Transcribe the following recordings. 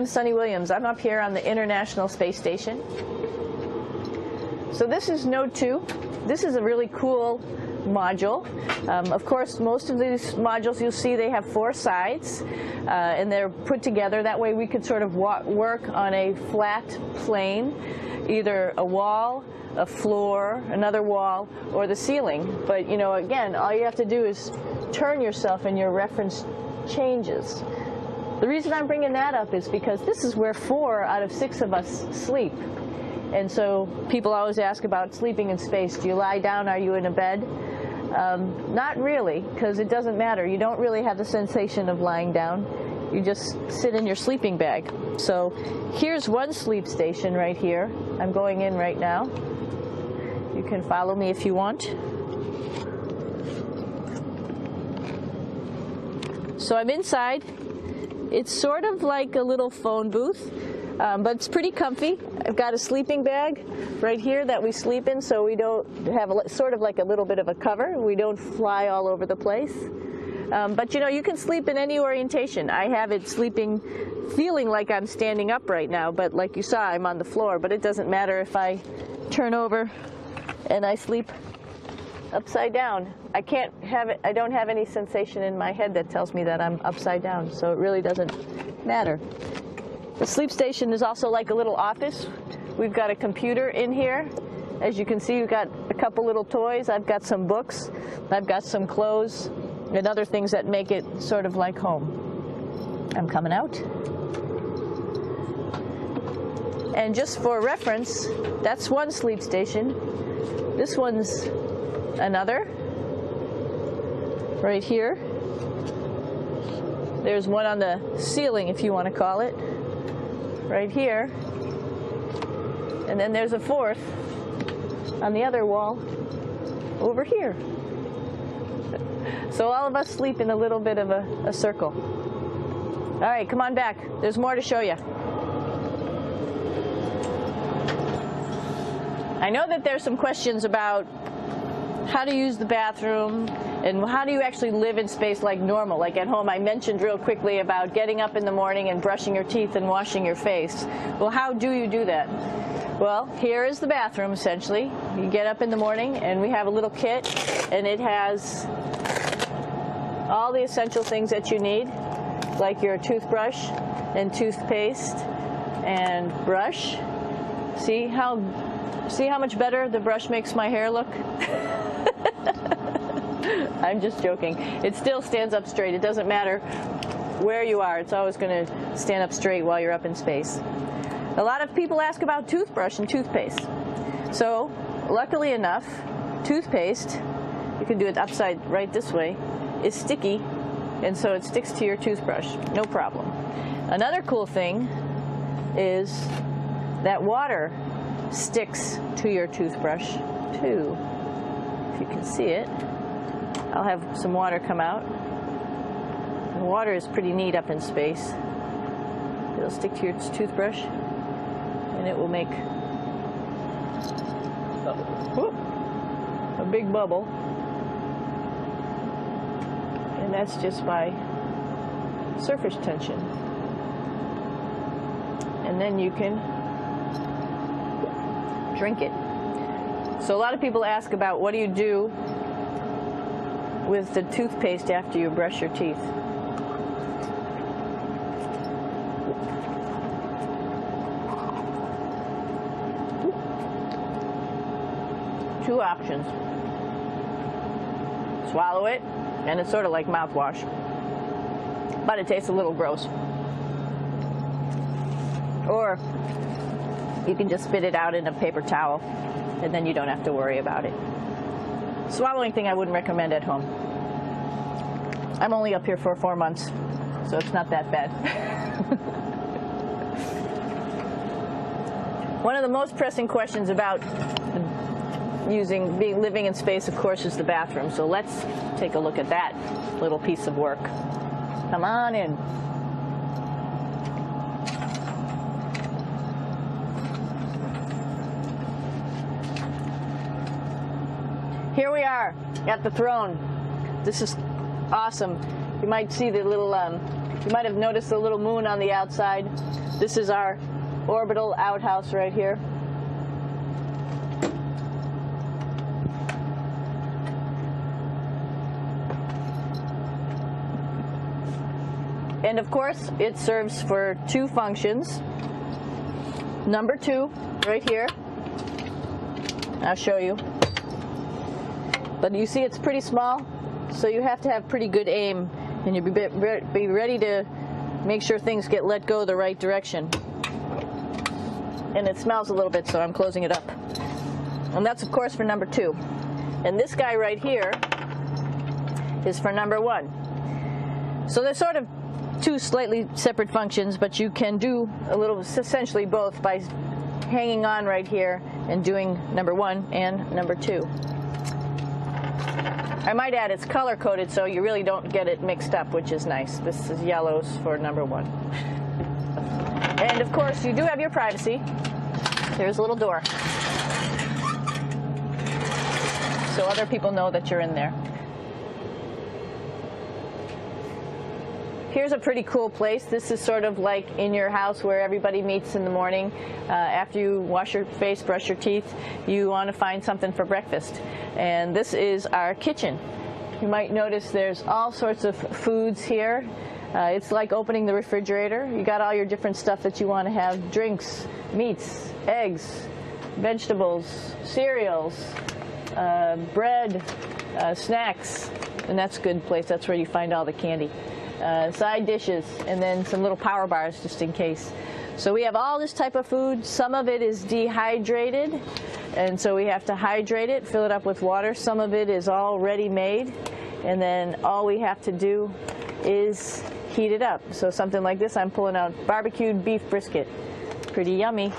I'm Sunny Williams. I'm up here on the International Space Station. So this is Node 2. This is a really cool module. Of course, most of these modules you'll see they have 4 sides, and they're put together. That way we could sort of work on a flat plane, either a wall, a floor, another wall, or the ceiling. But you know, again, all you have to do is turn yourself and your reference changes. The reason I'm bringing that up is because this is where 4 out of 6 of us sleep. And so people always ask about sleeping in space. Do you lie down? Are you in a bed? Not really, because it doesn't matter. You don't really have the sensation of lying down. You just sit in your sleeping bag. So here's one sleep station right here. I'm going in right now. You can follow me if you want. So I'm inside. It's sort of like a little phone booth, but it's pretty comfy. I've got a sleeping bag right here that we sleep in, so we don't have sort of like a little bit of a cover. We don't fly all over the place. But you know, you can sleep in any orientation. I have it sleeping, feeling like I'm standing up right now, but like you saw, I'm on the floor. But it doesn't matter if I turn over and I sleep upside down. I can't have it. I don't have any sensation in my head that tells me that I'm upside down, so it really doesn't matter. The sleep station is also like a little office. We've got a computer in here. As you can see, we've got a couple little toys. I've got some books. I've got some clothes and other things that make it sort of like home. I'm coming out. And just for reference, that's one sleep station. This one's another. Right here. There's one on the ceiling, if you want to call it. Right here. And then there's a 4th on the other wall over here. So all of us sleep in a little bit of a circle. All right, come on back. There's more to show you. I know that there's some questions about how to use the bathroom and how do you actually live in space like normal, like at home. I mentioned real quickly about getting up in the morning and brushing your teeth and washing your face. Well, how do you do that? Well, here is the bathroom, essentially. You get up in the morning, and we have a little kit, and it has all the essential things that you need, like your toothbrush and toothpaste and brush. See how much better the brush makes my hair look? I'm just joking. It still stands up straight. It doesn't matter where you are. It's always going to stand up straight while you're up in space. A lot of people ask about toothbrush and toothpaste. So, luckily enough, toothpaste, you can do it upside right this way, is sticky, and so it sticks to your toothbrush. No problem. Another cool thing is that water sticks to your toothbrush too. If you can see it, I'll have some water come out. And water is pretty neat up in space. It'll stick to your toothbrush, and it will make a big bubble. And that's just by surface tension. And then you can drink it. So a lot of people ask about what do you do with the toothpaste after you brush your teeth. Two options. Swallow it, and it's sort of like mouthwash, but it tastes a little gross. Or you can just spit it out in a paper towel, and then you don't have to worry about it. Swallowing thing I wouldn't recommend at home. I'm only up here for 4 months, so it's not that bad. One of the most pressing questions about living in space, of course, is the bathroom. So let's take a look at that little piece of work. Come on in. Here we are at the throne. This is awesome. You might see the little, you might have noticed the little moon on the outside. This is our orbital outhouse right here. And of course, it serves for two functions. Number 2, right here. I'll show you. But you see it's pretty small, so you have to have pretty good aim, and you be ready to make sure things get let go the right direction. And it smells a little bit, so I'm closing it up. And that's, of course, for number 2. And this guy right here is for number 1. So they're sort of two slightly separate functions, but you can do a little, essentially both, by hanging on right here and doing number 1 and number 2. I might add it's color coded, so you really don't get it mixed up, which is nice. This is yellows for number 1. And of course, you do have your privacy. There's a little door, so other people know that you're in there. Here's a pretty cool place. This is sort of like in your house where everybody meets in the morning. After you wash your face, brush your teeth, you want to find something for breakfast. And this is our kitchen. You might notice there's all sorts of foods here. It's like opening the refrigerator. You got all your different stuff that you want to have: drinks, meats, eggs, vegetables, cereals, bread, snacks. And that's a good place. That's where you find all the candy. Side dishes, and then some little power bars just in case. So we have all this type of food. Some of it is dehydrated, and so we have to hydrate it, fill it up with water. Some of it is already made, and then all we have to do is heat it up. So something like this, I'm pulling out barbecued beef brisket. Pretty yummy.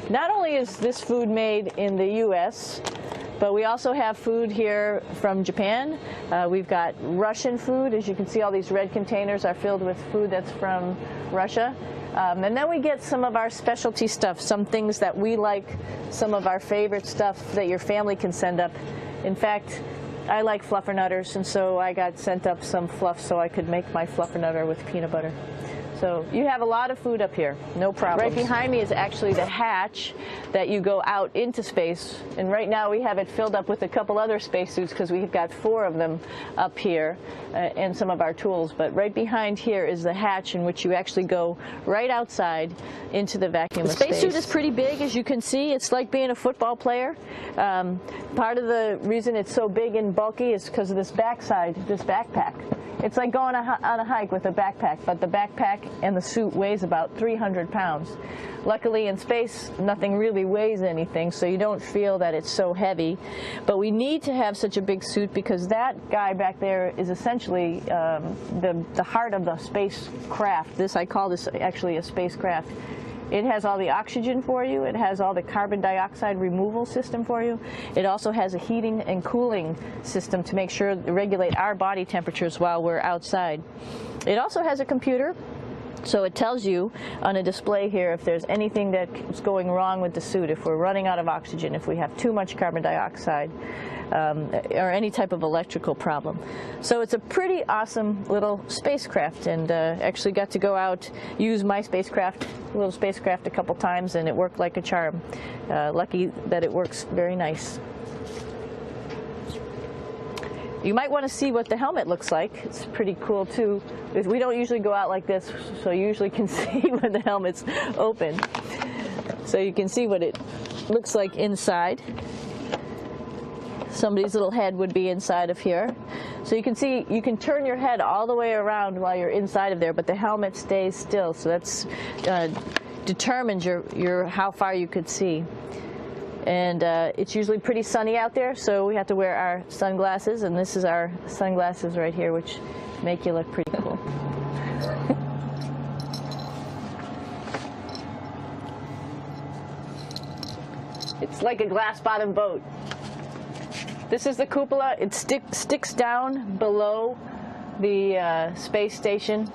Not only is this food made in the U.S., but we also have food here from Japan. We've got Russian food. As you can see, all these red containers are filled with food that's from Russia. And then we get some of our specialty stuff, some things that we like, some of our favorite stuff that your family can send up. In fact, I like fluffernutters, and so I got sent up some fluff so I could make my fluffernutter with peanut butter. So you have a lot of food up here, no problem. Right behind me is actually the hatch that you go out into space. And right now we have it filled up with a couple other spacesuits because we've got 4 of them up here and some of our tools. But right behind here is the hatch in which you actually go right outside into the vacuum of space. The spacesuit is pretty big, as you can see. It's like being a football player. Part of the reason it's so big and bulky is because of this backside, this backpack. It's like going on a hike with a backpack, but the backpack and the suit weighs about 300 pounds. Luckily, in space, nothing really weighs anything, so you don't feel that it's so heavy. But we need to have such a big suit because that guy back there is essentially the heart of the spacecraft. I call this actually a spacecraft. It has all the oxygen for you. It has all the carbon dioxide removal system for you. It also has a heating and cooling system to make sure to regulate our body temperatures while we're outside. It also has a computer, so it tells you on a display here if there's anything that's going wrong with the suit, if we're running out of oxygen, if we have too much carbon dioxide, or any type of electrical problem. So it's a pretty awesome little spacecraft, and actually got to go out, use my little spacecraft a couple times, and it worked like a charm. Lucky that it works very nice. You might want to see what the helmet looks like. It's pretty cool too. We don't usually go out like this, so you usually can see when the helmet's open. So you can see what it looks like inside. Somebody's little head would be inside of here. So you can see, you can turn your head all the way around while you're inside of there, but the helmet stays still. So that's determines how far you could see. And it's usually pretty sunny out there, so we have to wear our sunglasses, and this is our sunglasses right here, which make you look pretty cool. It's like a glass-bottom boat. This is the cupola. It sticks down below the space station.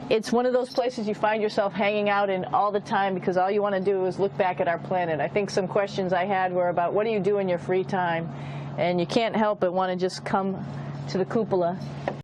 It's one of those places you find yourself hanging out in all the time because all you want to do is look back at our planet. I think some questions I had were about what do you do in your free time? And you can't help but want to just come to the cupola